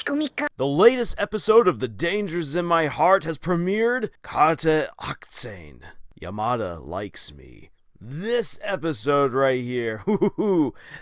The latest episode of The Dangers in My Heart has premiered. Kate Aktsen. Yamada likes me. This episode right here,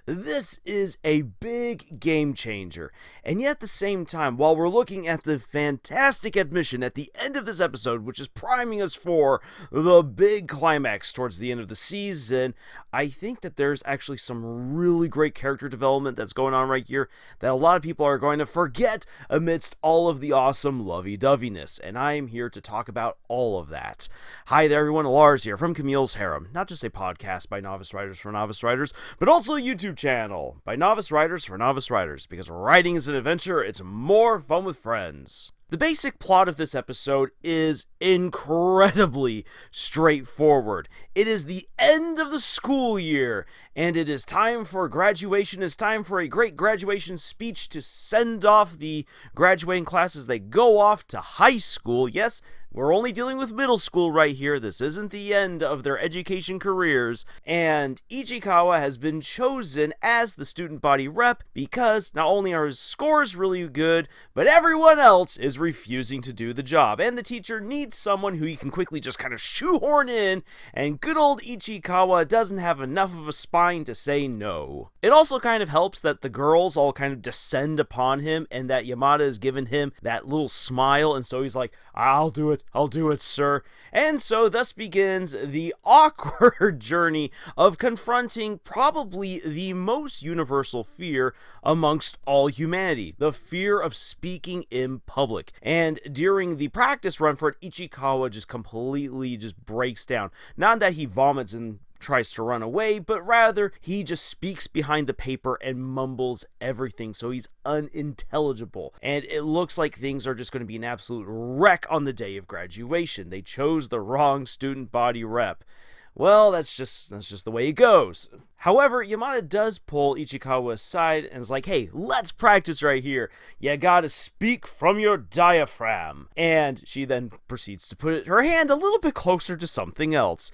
this is a big game changer. And yet at the same time, while we're looking at the fantastic admission at the end of this episode, which is priming us for the big climax towards the end of the season, I think that there's actually some really great character development that's going on right here that a lot of people are going to forget amidst all of the awesome lovey-doveyness. And I am here to talk about all of that. Hi there everyone, Lars here from Camille's Harem. Not just a podcast by novice writers for novice writers, but also a YouTube channel by novice writers for novice writers, because writing is an adventure, it's more fun with friends. The basic plot of this episode is incredibly straightforward. It is the end of the school year, and it is time for graduation. It's time for a great graduation speech to send off the graduating class as they go off to high school. Yes, we're only dealing with middle school right here. This isn't the end of their education careers. And Ichikawa has been chosen as the student body rep because not only are his scores really good, but everyone else is refusing to do the job. And the teacher needs someone who he can quickly just kind of shoehorn in, and good old Ichikawa doesn't have enough of a spine to say no. It also kind of helps that the girls all kind of descend upon him and that Yamada has given him that little smile, and so he's like, I'll do it, sir. And so thus begins the awkward journey of confronting probably the most universal fear amongst all humanity, the fear of speaking in public. And during the practice run for it, Ichikawa just completely breaks down. Not that he vomits and tries to run away, but rather he just speaks behind the paper and mumbles everything, so he's unintelligible. And it looks like things are just going to be an absolute wreck on the day of graduation. They chose the wrong student body rep. Well, that's just the way it goes. However, Yamada does pull Ichikawa aside and is like, hey, let's practice right here. You gotta speak from your diaphragm. And she then proceeds to put her hand a little bit closer to something else.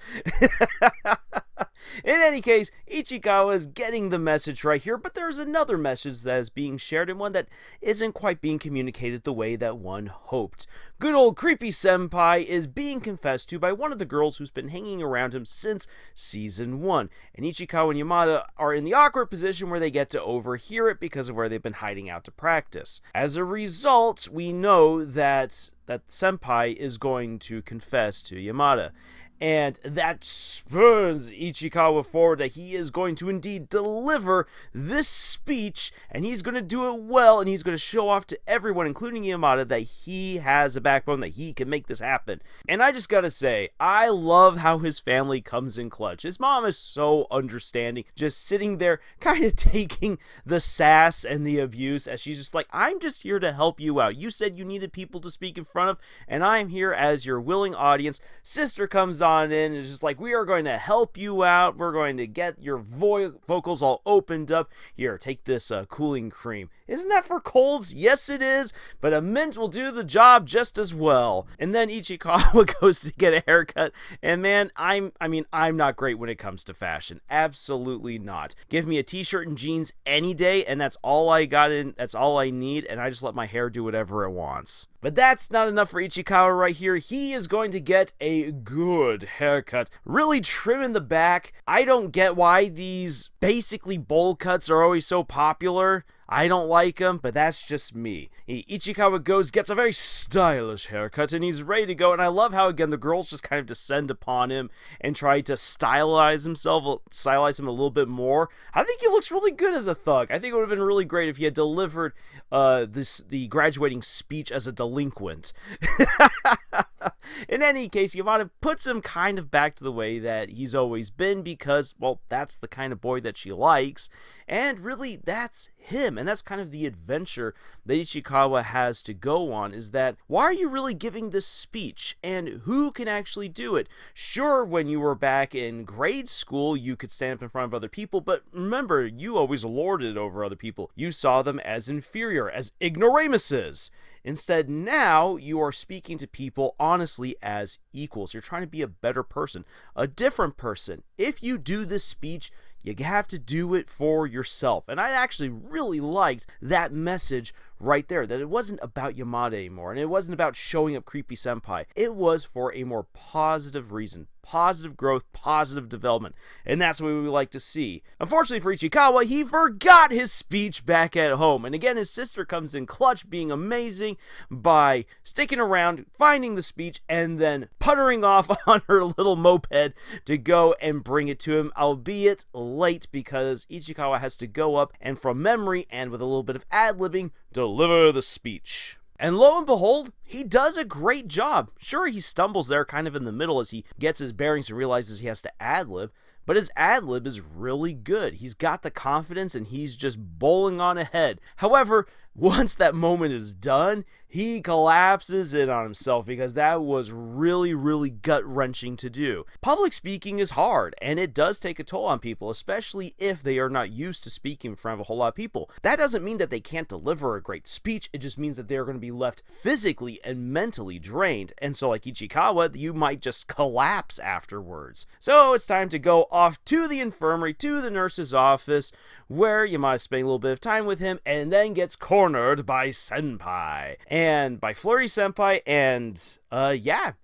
In any case, Ichikawa is getting the message right here, but there's another message that is being shared, and one that isn't quite being communicated the way that one hoped. Good old creepy senpai is being confessed to by one of the girls who's been hanging around him since season 1, and Ichikawa and Yamada are in the awkward position where they get to overhear it because of where they've been hiding out to practice. As a result, we know that senpai is going to confess to Yamada. And that spurs Ichikawa forward that he is going to indeed deliver this speech, and he's going to do it well, and he's going to show off to everyone, including Yamada, that he has a backbone, that he can make this happen. And I just gotta say, I love how his family comes in clutch. His mom is so understanding, just sitting there kind of taking the sass and the abuse as she's just like, I'm just here to help you out. You said you needed people to speak in front of, and I'm here as your willing audience. Sister comes on in and is just like, we are going to help you out. We're going to get your vocals all opened up. Here, take this cooling cream. Isn't that for colds? Yes, it is, but a mint will do the job just as well. And then Ichikawa goes to get a haircut, and man, I'm not great when it comes to fashion. Absolutely not. Give me a t-shirt and jeans any day, and that's all I got in. That's all I need, and I just let my hair do whatever it wants. But that's not enough for Ichikawa right here. He is going to get a good haircut, really trim in the back. I don't get why these basically bowl cuts are always so popular. I don't like them, but that's just me. Ichikawa gets a very stylish haircut, and he's ready to go. And I love how, again, the girls just kind of descend upon him and try to stylize him a little bit more. I think he looks really good as a thug. I think it would have been really great if he had delivered the graduating speech as a delinquent. In any case, Yamada puts him kind of back to the way that he's always been because, well, that's the kind of boy that she likes. And really, that's him. And that's kind of the adventure that Ichikawa has to go on, is that, why are you really giving this speech? And who can actually do it? Sure, when you were back in grade school, you could stand up in front of other people, but remember, you always lorded it over other people. You saw them as inferior, as ignoramuses. Instead, now you are speaking to people honestly as equals. You're trying to be a better person, a different person. If you do this speech, you have to do it for yourself. And I actually really liked that message right there, that it wasn't about Yamada anymore, and it wasn't about showing up creepy senpai. It was for a more positive reason. Positive growth, positive development, and that's what we would like to see. Unfortunately for Ichikawa, he forgot his speech back at home, and again his sister comes in clutch, being amazing by sticking around, finding the speech, and then puttering off on her little moped to go and bring it to him, albeit late, because Ichikawa has to go up and from memory and with a little bit of ad-libbing, deliver the speech. And lo and behold, he does a great job. Sure, he stumbles there kind of in the middle as he gets his bearings and realizes he has to ad-lib, but his ad-lib is really good. He's got the confidence and he's just bowling on ahead. However, once that moment is done, he collapses in on himself because that was really, really gut-wrenching to do. Public speaking is hard, and it does take a toll on people, especially if they are not used to speaking in front of a whole lot of people. That doesn't mean that they can't deliver a great speech, it just means that they're going to be left physically and mentally drained, and so like Ichikawa, you might just collapse afterwards. So it's time to go off to the infirmary, to the nurse's office, where Yamada spending a little bit of time with him, and then gets cornered by Senpai. And by Flurry Senpai, and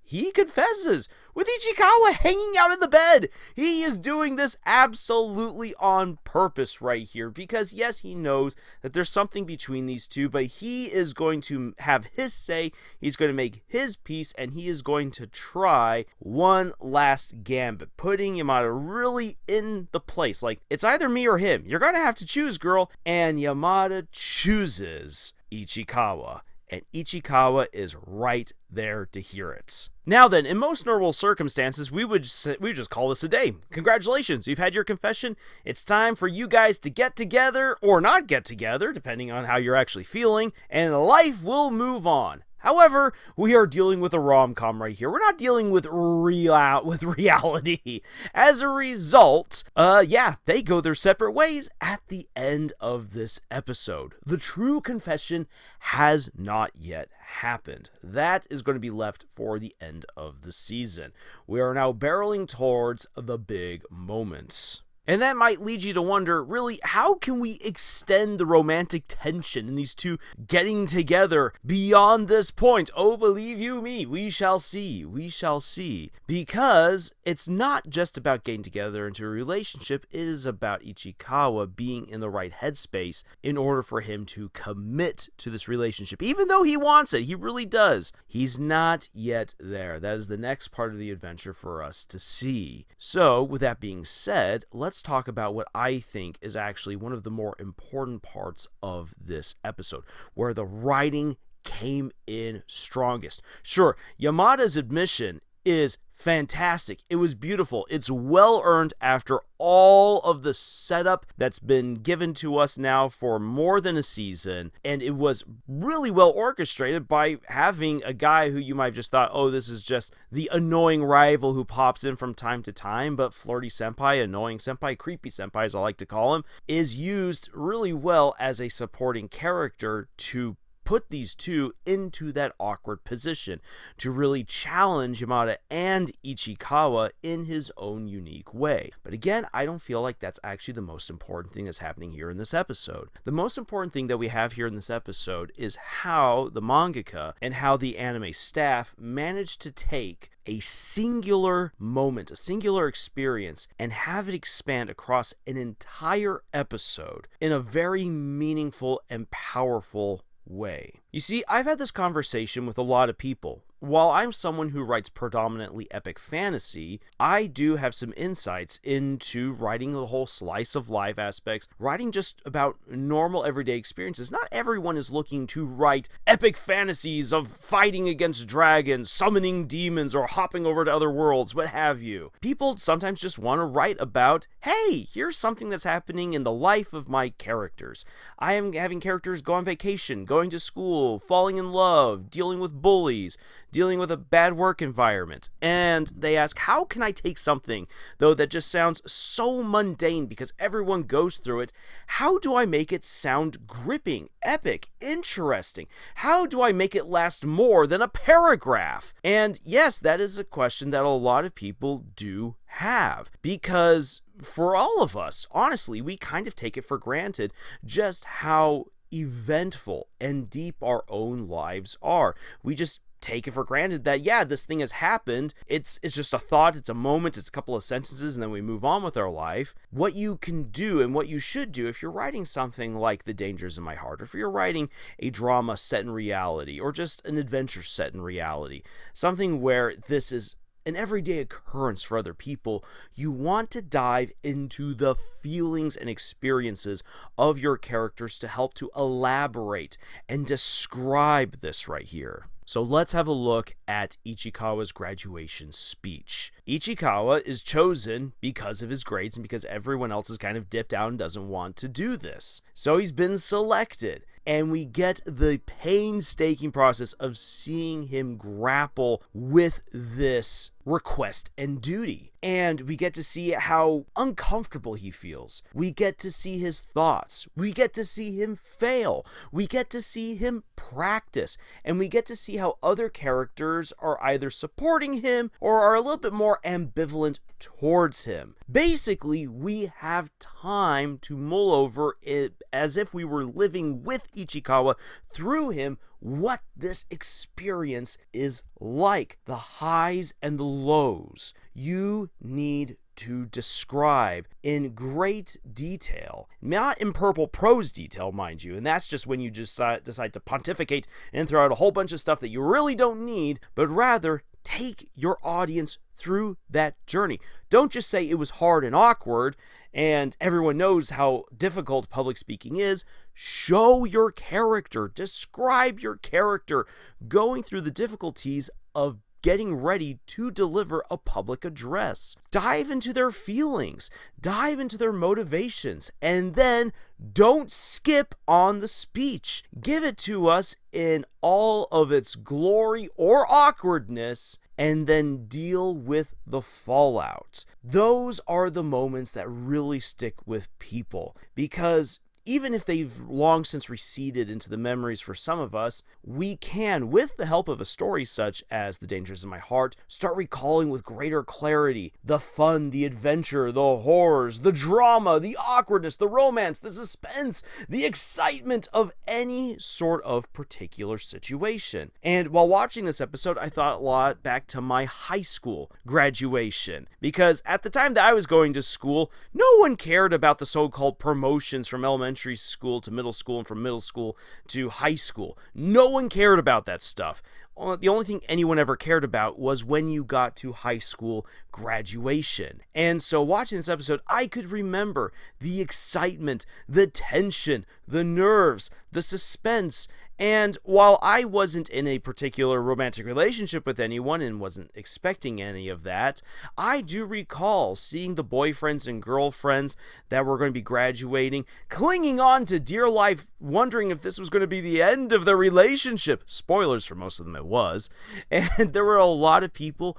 he confesses with Ichikawa hanging out in the bed. He is doing this absolutely on purpose right here, because yes, he knows that there's something between these two, but he is going to have his say, he's going to make his peace, and he is going to try one last gambit, putting Yamada really in the place, like, it's either me or him, you're going to have to choose, girl, and Yamada chooses Ichikawa. And Ichikawa is right there to hear it. Now then, in most normal circumstances, we would just call this a day. Congratulations, you've had your confession. It's time for you guys to get together, or not get together, depending on how you're actually feeling, and life will move on. However, we are dealing with a rom-com right here. We're not dealing with reality. As a result, they go their separate ways at the end of this episode. The true confession has not yet happened. That is going to be left for the end of the season. We are now barreling towards the big moments. And that might lead you to wonder, really, how can we extend the romantic tension in these two getting together beyond this point? Oh, believe you me, we shall see. We shall see. Because it's not just about getting together into a relationship, it is about Ichikawa being in the right headspace in order for him to commit to this relationship. Even though he wants it, he really does. He's not yet there. That is the next part of the adventure for us to see. So, with that being said, let's talk about what I think is actually one of the more important parts of this episode, where the writing came in strongest. Sure, Yamada's admission is fantastic. It was beautiful. It's well earned after all of the setup that's been given to us now for more than a season, and it was really well orchestrated by having a guy who you might have just thought, oh, this is just the annoying rival who pops in from time to time, but flirty senpai, annoying senpai, creepy senpai as I like to call him, is used really well as a supporting character to put these two into that awkward position to really challenge Yamada and Ichikawa in his own unique way. But again, I don't feel like that's actually the most important thing that's happening here in this episode. The most important thing that we have here in this episode is how the mangaka and how the anime staff managed to take a singular moment, a singular experience, and have it expand across an entire episode in a very meaningful and powerful way. You see, I've had this conversation with a lot of people. While I'm someone who writes predominantly epic fantasy, I do have some insights into writing the whole slice of life aspects, writing just about normal everyday experiences. Not everyone is looking to write epic fantasies of fighting against dragons, summoning demons, or hopping over to other worlds, what have you. People sometimes just want to write about, hey, here's something that's happening in the life of my characters. I am having characters go on vacation, going to school, falling in love, dealing with bullies, dealing with a bad work environment, and they ask, how can I take something, though, that just sounds so mundane because everyone goes through it, how do I make it sound gripping, epic, interesting? How do I make it last more than a paragraph? And yes, that is a question that a lot of people do have, because for all of us, honestly, we kind of take it for granted just how eventful and deep our own lives are. We just take it for granted that, yeah, this thing has happened. It's just a thought, it's a moment, it's a couple of sentences, and then we move on with our life. What you can do and what you should do if you're writing something like The Dangers in My Heart, or if you're writing a drama set in reality, or just an adventure set in reality, something where this is an everyday occurrence for other people, you want to dive into the feelings and experiences of your characters to help to elaborate and describe this right here. So let's have a look at Ichikawa's graduation speech. Ichikawa is chosen because of his grades and because everyone else has kind of dipped out and doesn't want to do this. So he's been selected. And we get the painstaking process of seeing him grapple with this request and duty. And we get to see how uncomfortable he feels. We get to see his thoughts. We get to see him fail. We get to see him practice. And we get to see how other characters are either supporting him or are a little bit more ambivalent towards him. Basically, we have time to mull over it as if we were living with Ichikawa through him, what this experience is like, the highs and the lows. You need to describe in great detail, not in purple prose detail, mind you, and that's just when you just decide to pontificate and throw out a whole bunch of stuff that you really don't need, but rather take your audience through that journey. Don't just say it was hard and awkward, and everyone knows how difficult public speaking is. Show your character, describe your character, going through the difficulties of getting ready to deliver a public address. Dive into their feelings, dive into their motivations, and then don't skip on the speech. Give it to us in all of its glory or awkwardness, and then deal with the fallout. Those are the moments that really stick with people, because even if they've long since receded into the memories for some of us, we can, with the help of a story such as The Dangers in My Heart, start recalling with greater clarity the fun, the adventure, the horrors, the drama, the awkwardness, the romance, the suspense, the excitement of any sort of particular situation. And while watching this episode, I thought a lot back to my high school graduation, because at the time that I was going to school, no one cared about the so-called promotions from elementary school to middle school and from middle school to high school. No one cared about that stuff. The only thing anyone ever cared about was when you got to high school graduation. And so watching this episode, I could remember the excitement, the tension, the nerves, the suspense. And while I wasn't in a particular romantic relationship with anyone and wasn't expecting any of that, I do recall seeing the boyfriends and girlfriends that were going to be graduating, clinging on to dear life, wondering if this was going to be the end of their relationship. Spoilers for most of them, it was. And there were a lot of people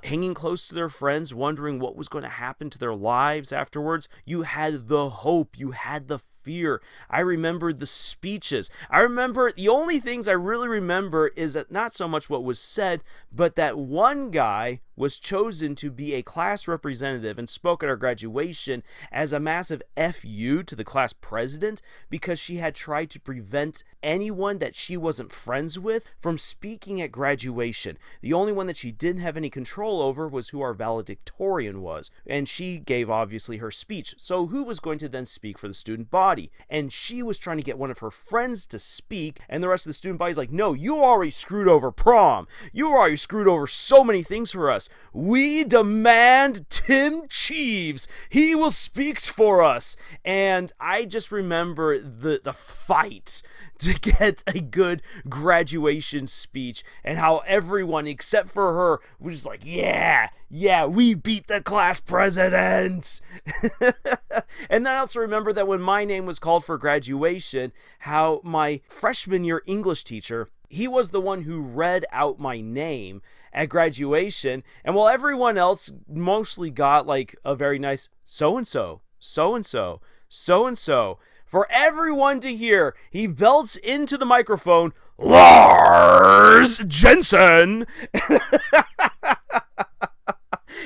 hanging close to their friends, wondering what was going to happen to their lives afterwards. You had the hope, you had the fear. I remember the speeches. I remember the only things I really remember is that not so much what was said, but that one guy was chosen to be a class representative and spoke at our graduation as a massive FU to the class president because she had tried to prevent anyone that she wasn't friends with from speaking at graduation. The only one that she didn't have any control over was who our valedictorian was, and she gave obviously her speech. So who was going to then speak for the student body? And she was trying to get one of her friends to speak, and the rest of the student body's like, no, you already screwed over prom. You already screwed over so many things for us. We demand Tim Cheeves. He will speak for us. And I just remember the fight to get a good graduation speech and how everyone except for her was just like, yeah, we beat the class president. And then I also remember that when my name was called for graduation, how my freshman year English teacher, he was the one who read out my name at graduation, and while everyone else mostly got like a very nice so-and-so, so-and-so, so-and-so, for everyone to hear, he belts into the microphone, Lars Jensen!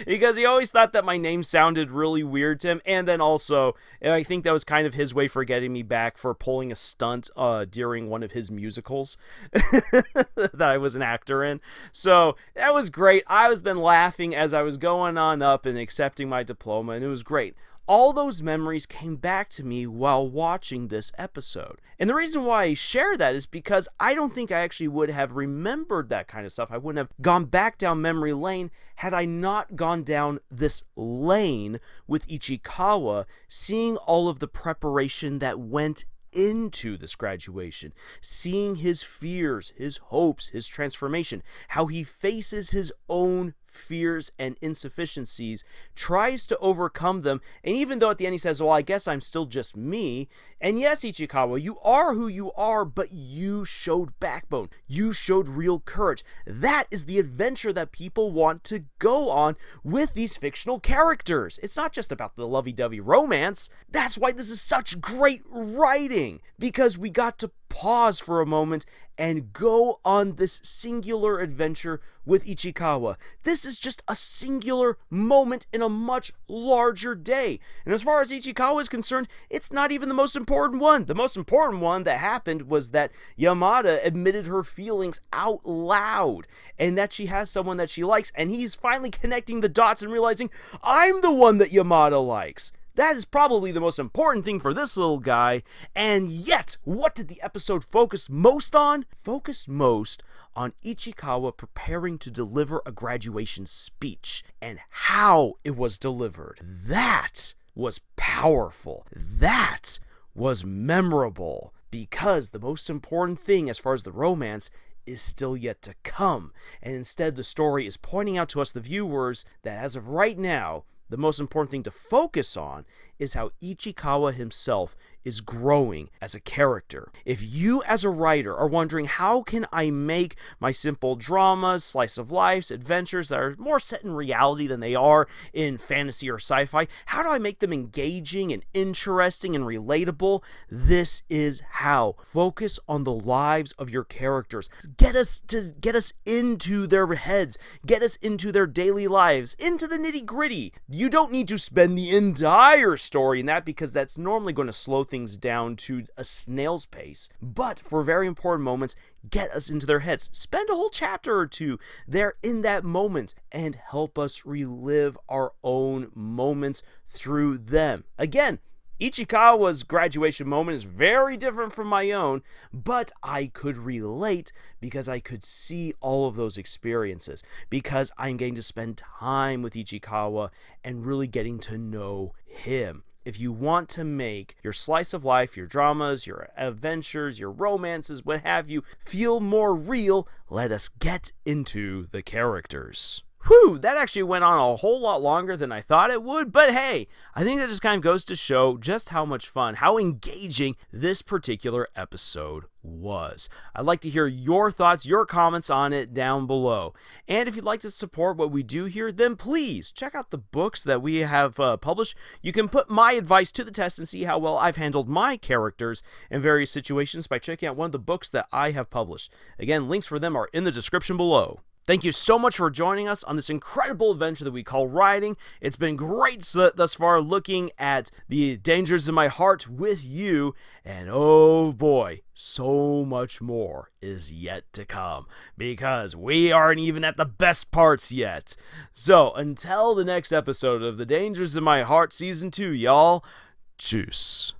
because he always thought that my name sounded really weird to him. And then also, I think that was kind of his way for getting me back for pulling a stunt during one of his musicals that I was an actor in. So that was great. I was then laughing as I was going on up and accepting my diploma, and it was great. All those memories came back to me while watching this episode. And the reason why I share that is because I don't think I actually would have remembered that kind of stuff. I wouldn't have gone back down memory lane had I not gone down this lane with Ichikawa, seeing all of the preparation that went into this graduation, seeing his fears, his hopes, his transformation, how he faces his own fears and insufficiencies, tries to overcome them, and even though at the end he says, well, I guess I'm still just me, and yes, Ichikawa, you are who you are, but you showed backbone, you showed real courage. That is the adventure that people want to go on with these fictional characters. It's not just about the lovey-dovey romance. That's why this is such great writing, because we got to pause for a moment and go on this singular adventure with Ichikawa. This is just a singular moment in a much larger day. And as far as Ichikawa is concerned, it's not even the most important one. The most important one that happened was that Yamada admitted her feelings out loud and that she has someone that she likes, and he's finally connecting the dots and realizing, I'm the one that Yamada likes. That is probably the most important thing for this little guy, and yet, what did the episode focus most on? Focused most on Ichikawa preparing to deliver a graduation speech, and how it was delivered. That was powerful. That was memorable, because the most important thing as far as the romance is still yet to come, and instead the story is pointing out to us, the viewers, that as of right now, the most important thing to focus on is how Ichikawa himself is growing as a character. If you as a writer are wondering, how can I make my simple dramas, slice of lives, adventures that are more set in reality than they are in fantasy or sci-fi, how do I make them engaging and interesting and relatable? This is how. Focus on the lives of your characters. Get us into their heads, get us into their daily lives, into the nitty-gritty. You don't need to spend the entire story in that, because that's normally going to slow things down to a snail's pace. But for very important moments, get us into their heads. Spend a whole chapter or two there in that moment and help us relive our own moments through them. Again, Ichikawa's graduation moment is very different from my own, but I could relate because I could see all of those experiences, because I'm getting to spend time with Ichikawa and really getting to know him. If you want to make your slice of life, your dramas, your adventures, your romances, what have you, feel more real, let us get into the characters. Whew, that actually went on a whole lot longer than I thought it would, but hey, I think that just kind of goes to show just how much fun, how engaging this particular episode was. I'd like to hear your thoughts, your comments on it down below. And if you'd like to support what we do here, then please check out the books that we have published. You can put my advice to the test and see how well I've handled my characters in various situations by checking out one of the books that I have published. Again, links for them are in the description below. Thank you so much for joining us on this incredible adventure that we call writing. It's been great thus far looking at the dangers in my heart with you, and oh boy, so much more is yet to come, because we aren't even at the best parts yet. So until the next episode of The Dangers in My Heart Season 2, y'all, tschüss.